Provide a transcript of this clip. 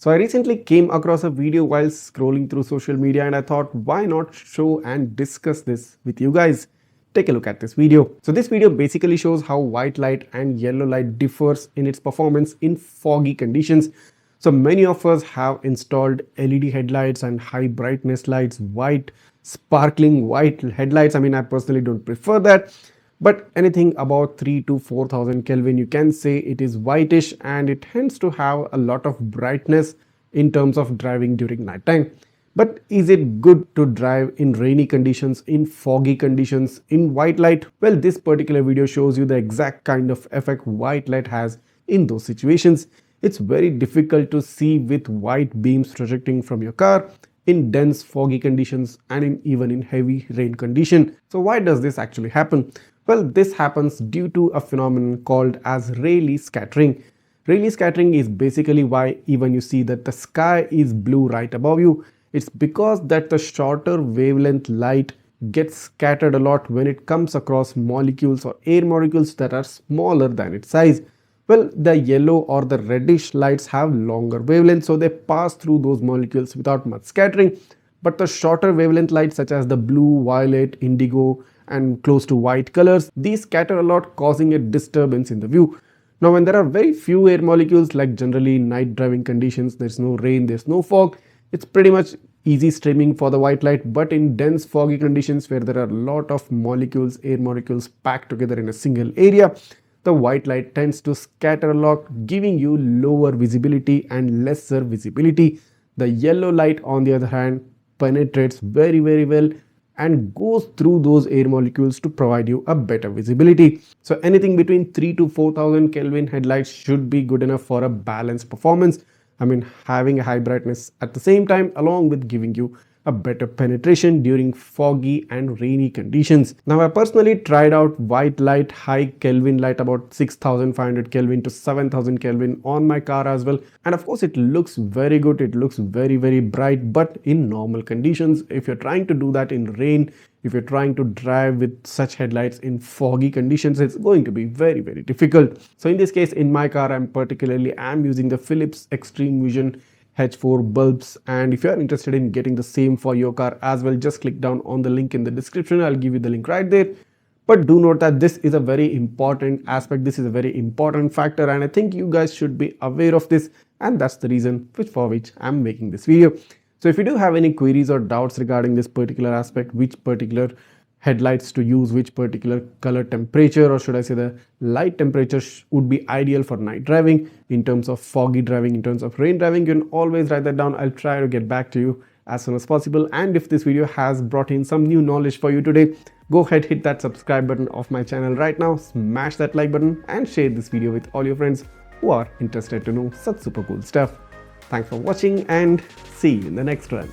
So I recently came across a video while scrolling through social media and I thought, why not show and discuss this with you guys? Take a look at this video. So this video basically shows how white light and yellow light differs in its performance in foggy conditions. So many of us have installed LED headlights and high brightness lights, white, sparkling white headlights. I mean, I personally don't prefer that. But anything about 3 to 4000 Kelvin, you can say it is whitish and it tends to have a lot of brightness in terms of driving during nighttime. But is it good to drive in rainy conditions, in foggy conditions, in white light? Well, this particular video shows you the exact kind of effect white light has in those situations. It's very difficult to see with white beams projecting from your car in dense foggy conditions and even in heavy rain condition. So why does this actually happen? Well, this happens due to a phenomenon called as rayleigh scattering. Rayleigh scattering is basically why even you see that the sky is blue right above you. It's because that the shorter wavelength light gets scattered a lot when it comes across molecules or air molecules that are smaller than its size. Well, the yellow or the reddish lights have longer wavelengths, so they pass through those molecules without much scattering. But the shorter wavelength lights such as the blue, violet, indigo and close to white colors, these scatter a lot, causing a disturbance in the view. Now when there are very few air molecules, like generally night driving conditions, there's no rain, there's no fog, it's pretty much easy streaming for the white light. But in dense foggy conditions where there are a lot of molecules, air molecules packed together in a single area, the white light tends to scatter a lot, giving you lower visibility and lesser visibility. The yellow light on the other hand penetrates very well and goes through those air molecules to provide you a better visibility. So anything between 3 to 4000 Kelvin headlights should be good enough for a balanced performance. I mean, having a high brightness at the same time along with giving you a better penetration during foggy and rainy conditions. Now I personally tried out white light, high Kelvin light about 6500 Kelvin to 7000 Kelvin on my car as well, and of course it looks very good, it looks very bright. But in normal conditions, if you're trying to do that in rain, if you're trying to drive with such headlights in foggy conditions, it's going to be very difficult. So in this case, in my car, I'm using the Philips Extreme Vision H4 bulbs, and if you are interested in getting the same for your car as well, just click down on the link in the description. I'll give you the link right there. But do note that this is a very important aspect, this is a very important factor, and I think you guys should be aware of this, and that's the reason for which I'm making this video. So if you do have any queries or doubts regarding this particular aspect, which particular headlights to use, which particular color temperature, or should I say the light temperature would be ideal for night driving, in terms of foggy driving, in terms of rain driving, you can always write that down. I'll try to get back to you as soon as possible. And if this video has brought in some new knowledge for you today, go ahead, hit that subscribe button of my channel right now, smash that like button and share this video with all your friends who are interested to know such super cool stuff. Thanks for watching and see you in the next one.